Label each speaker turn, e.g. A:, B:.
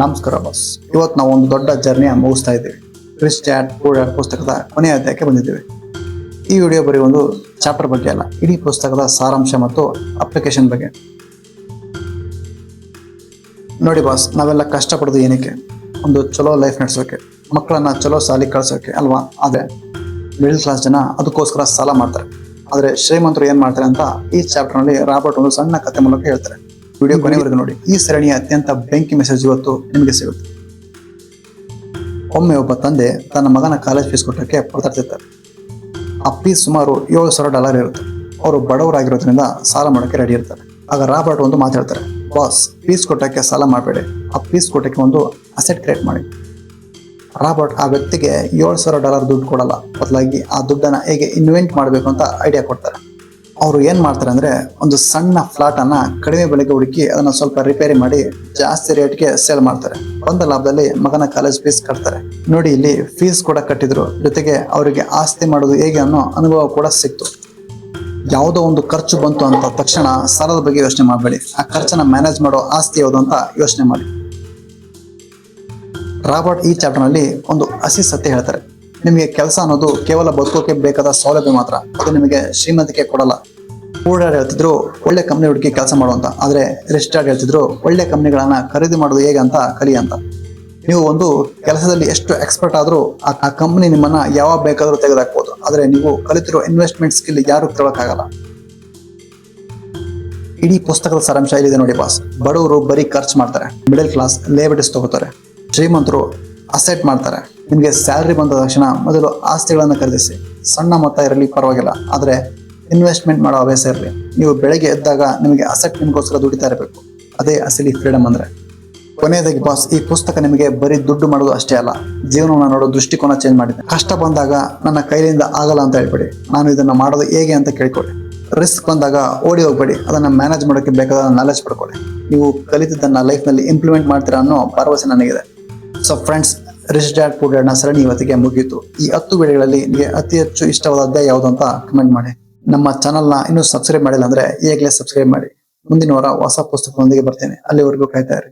A: ನಮಸ್ಕಾರ ಬಾಸ್. ಇವತ್ತು ನಾವು ಒಂದು ದೊಡ್ಡ ಜರ್ನಿಯ ಮುಗಿಸ್ತಾ ಇದ್ದೀವಿ. ರಿಚ್ ಡ್ಯಾಡ್ ಪೂರ್ ಡ್ಯಾಡ್ ಪುಸ್ತಕದ ಕೊನೆಯ ಅಧ್ಯಾಯಕ್ಕೆ ಬಂದಿದ್ದೀವಿ. ಈ ವಿಡಿಯೋ ಬರೀ ಒಂದು ಚಾಪ್ಟರ್ ಬಗ್ಗೆ ಅಲ್ಲ, ಇಡೀ ಪುಸ್ತಕದ ಸಾರಾಂಶ ಮತ್ತು ಅಪ್ಲಿಕೇಶನ್ ಬಗ್ಗೆ. ನೋಡಿ ಬಾಸ್, ನಾವೆಲ್ಲ ಕಷ್ಟಪಡೋದು ಏನಕ್ಕೆ? ಒಂದು ಚಲೋ ಲೈಫ್ ನಡೆಸೋಕೆ, ಮಕ್ಕಳನ್ನ ಚಲೋ ಸಾಲಿಗೆ ಕಳ್ಸೋಕೆ ಅಲ್ವಾ? ಆದರೆ ಮಿಡಲ್ ಕ್ಲಾಸ್ ಜನ ಅದಕ್ಕೋಸ್ಕರ ಸಾಲ ಮಾಡ್ತಾರೆ. ಆದರೆ ಶ್ರೀಮಂತರು ಏನ್ ಮಾಡ್ತಾರೆ ಅಂತ ಈ ಚಾಪ್ಟರ್ನಲ್ಲಿ ರಾಬರ್ಟ್ ಒಂದು ಸಣ್ಣ ಕಥೆ ಮೂಲಕ ಹೇಳ್ತಾರೆ. ವಿಡಿಯೋ ಕೊನೆವರೆಗೂ ನೋಡಿ. ಈ ಸರಣಿಯ ಅತ್ಯಂತ ಬೆಂಕಿ ಮೆಸೇಜ್ ಇವತ್ತು ನಿಮಗೆ ಸಿಗುತ್ತೆ. ಒಮ್ಮೆ ಒಬ್ಬ ತಂದೆ ತನ್ನ ಮಗನ ಕಾಲೇಜ್ ಫೀಸ್ ಕೊಟ್ಟಕ್ಕೆ ಪರದಾಡ್ತಿರ್ತಾರೆ. ಆ ಫೀಸ್ ಸುಮಾರು $7,000 ಇರುತ್ತೆ. ಅವರು ಬಡವರಾಗಿರೋದ್ರಿಂದ ಸಾಲ ಮಾಡೋಕ್ಕೆ ರೆಡಿ ಇರ್ತಾರೆ. ಆಗ ರಾಬರ್ಟ್ ಒಂದು ಮಾತು ಹೇಳ್ತಾರೆ, ಬಾಸ್, ಫೀಸ್ ಕೊಟ್ಟಕ್ಕೆ ಸಾಲ ಮಾಡಬೇಡಿ, ಆ ಫೀಸ್ ಕೊಟ್ಟಕ್ಕೆ ಒಂದು ಅಸೆಟ್ ಕ್ರಿಯೇಟ್ ಮಾಡಿ. ರಾಬರ್ಟ್ ಆ ವ್ಯಕ್ತಿಗೆ $7,000 ದುಡ್ಡು ಕೊಡಲ್ಲ, ಬದಲಾಗಿ ಆ ದುಡ್ಡನ್ನ ಹೇಗೆ ಇನ್ವೆಂಟ್ ಮಾಡಬೇಕು ಅಂತ ಐಡಿಯಾ ಕೊಡ್ತಾರೆ. ಅವರು ಏನ್ ಮಾಡ್ತಾರೆ ಅಂದ್ರೆ, ಒಂದು ಸಣ್ಣ ಫ್ಲಾಟ್ ಅನ್ನ ಕಡಿಮೆ ಬೆಲೆಗೆ ಹುಡುಕಿ ಅದನ್ನ ಸ್ವಲ್ಪ ರಿಪೇರಿ ಮಾಡಿ ಜಾಸ್ತಿ ರೇಟ್ಗೆ ಸೇಲ್ ಮಾಡ್ತಾರೆ. ಬಂದ ಲಾಭದಲ್ಲಿ ಮಗನ ಕಾಲೇಜ್ ಫೀಸ್ ಕಟ್ತಾರೆ. ನೋಡಿ, ಇಲ್ಲಿ ಫೀಸ್ ಕೂಡ ಕಟ್ಟಿದ್ರು, ಜೊತೆಗೆ ಅವರಿಗೆ ಆಸ್ತಿ ಮಾಡೋದು ಹೇಗೆ ಅನ್ನೋ ಅನುಭವ ಕೂಡ ಸಿಕ್ತು. ಯಾವುದೋ ಒಂದು ಖರ್ಚು ಬಂತು ಅಂತ ತಕ್ಷಣ ಸಾಲದ ಬಗ್ಗೆ ಯೋಚನೆ ಮಾಡಬೇಡಿ. ಆ ಖರ್ಚನ್ನ ಮ್ಯಾನೇಜ್ ಮಾಡೋ ಆಸ್ತಿ ಯಾವುದು ಅಂತ ಯೋಚನೆ ಮಾಡಿ. ರಾಬರ್ಟ್ ಈ ಚಾಪ್ಟರ್ ನಲ್ಲಿ ಒಂದು ಹಸಿ ಸತ್ಯ ಹೇಳ್ತಾರೆ. ನಿಮಗೆ ಕೆಲಸ ಅನ್ನೋದು ಕೇವಲ ಬದುಕೋಕೆ ಬೇಕಾದ ಸೌಲಭ್ಯ ಮಾತ್ರ, ಅದು ನಿಮಗೆ ಶ್ರೀಮಂತಿಕೆ ಕೊಡಲ್ಲ. ಪೂರ್ ಡ್ಯಾಡ್ ಹೇಳ್ತಿದ್ರು ಒಳ್ಳೆ ಕಂಪ್ನಿ ಹುಡುಕಿ ಕೆಲಸ ಮಾಡುವಂತ, ಆದ್ರೆ ರಿಚ್ ಡ್ಯಾಡ್ ಹೇಳ್ತಿದ್ರು ಒಳ್ಳೆ ಕಂಪ್ನಿಗಳನ್ನ ಖರೀದಿ ಮಾಡೋದು ಹೇಗೆ ಅಂತ ಕಲಿ ಅಂತ. ನೀವು ಒಂದು ಕೆಲಸದಲ್ಲಿ ಎಷ್ಟು ಎಕ್ಸ್ಪರ್ಟ್ ಆದ್ರೂ ಆ ಕಂಪ್ನಿ ನಿಮ್ಮನ್ನ ಯಾವಾಗ ಬೇಕಾದ್ರೂ ತೆಗೆದಾಕ್ಬೋದು, ಆದ್ರೆ ನೀವು ಕಲಿತಿರೋ ಇನ್ವೆಸ್ಟ್ಮೆಂಟ್ ಸ್ಕಿಲ್ ಯಾರು ತಿಳಕ್ಕಾಗಲ್ಲ. ಇಡೀ ಪುಸ್ತಕದ ಸಾರಾಂಶ ಇಲ್ಲಿದೆ ನೋಡಿ ಬಾಸ್. ಬಡವರು ಬರೀ ಖರ್ಚು ಮಾಡ್ತಾರೆ, ಮಿಡಲ್ ಕ್ಲಾಸ್ ಲೇಬರ್ಟೀಸ್ ತಗೋತಾರೆ, ಶ್ರೀಮಂತರು ಅಸೆಟ್ ಮಾಡ್ತಾರೆ. ನಿಮಗೆ ಸ್ಯಾಲರಿ ಬಂದ ತಕ್ಷಣ ಮೊದಲು ಆಸ್ತಿಗಳನ್ನು ಖರೀದಿಸಿ. ಸಣ್ಣ ಮೊತ್ತ ಇರಲಿ ಪರವಾಗಿಲ್ಲ, ಆದರೆ ಇನ್ವೆಸ್ಟ್ಮೆಂಟ್ ಮಾಡೋ ಹವ್ಯಾಸ ಇರಲಿ. ನೀವು ಬೆಳಗ್ಗೆ ಎದ್ದಾಗ ನಿಮಗೆ ಅಸೆಟ್ ನಿಮಗೋಸ್ಕರ ದುಡಿತಾ ಇರಬೇಕು. ಅದೇ ಅಸಲಿ ಫ್ರೀಡಮ್ ಅಂದ್ರೆ. ಕೊನೆಯದಾಗಿ ಬಾಸ್, ಈ ಪುಸ್ತಕ ನಿಮಗೆ ಬರೀ ದುಡ್ಡು ಮಾಡೋದು ಅಷ್ಟೇ ಅಲ್ಲ, ಜೀವನವನ್ನು ನೋಡೋ ದೃಷ್ಟಿಕೋನ ಚೇಂಜ್ ಮಾಡಿದೆ. ಕಷ್ಟ ಬಂದಾಗ ನನ್ನ ಕೈಲಿಂದ ಆಗಲ್ಲ ಅಂತ ಹೇಳ್ಬೇಡಿ, ನಾನು ಇದನ್ನ ಮಾಡೋದು ಹೇಗೆ ಅಂತ ಕೇಳ್ಕೊಳ್ಳಿ. ರಿಸ್ಕ್ ಬಂದಾಗ ಓಡಿ ಹೋಗ್ಬೇಡಿ, ಅದನ್ನ ಮ್ಯಾನೇಜ್ ಮಾಡೋಕೆ ಬೇಕಾದ ನಾಲೆಜ್ ಪಡ್ಕೊಳ್ಳಿ. ನೀವು ಕಲಿತಿದ್ದನ್ನ ಲೈಫ್ ನಲ್ಲಿ ಇಂಪ್ಲಿಮೆಂಟ್ ಮಾಡ್ತೀರಾ ಅನ್ನೋ ಭರವಸೆ ನನಗಿದೆ. So friends, rich dad poor dad ನ ಸರಣಿ ಇವತ್ತಿಗೆ ಮುಗಿಯಿತು. ಈ 10 ವಿಡಿಯೋಗಳಲ್ಲಿ ನಿಮಗೆ ಅತಿ ಹೆಚ್ಚು ಇಷ್ಟವಾದ ಅಧ್ಯಾಯ ಯಾವುದು ಅಂತ ಕಮೆಂಟ್ ಮಾಡಿ. ನಮ್ಮ ಚಾನಲ್ನ ಇನ್ನೂ ಸಬ್ಸ್ಕ್ರೈಬ್ ಮಾಡಿಲ್ಲ ಅಂದ್ರೆ ಈಗಲೇ ಸಬ್ಸ್ಕ್ರೈಬ್ ಮಾಡಿ. ಮುಂದಿನ ವಾರ ಹೊಸ ಪುಸ್ತಕದೊಂದಿಗೆ ಬರ್ತೇನೆ. ಅಲ್ಲಿವರೆಗೂ ಕಾಯ್ತಾ ಇರಿ.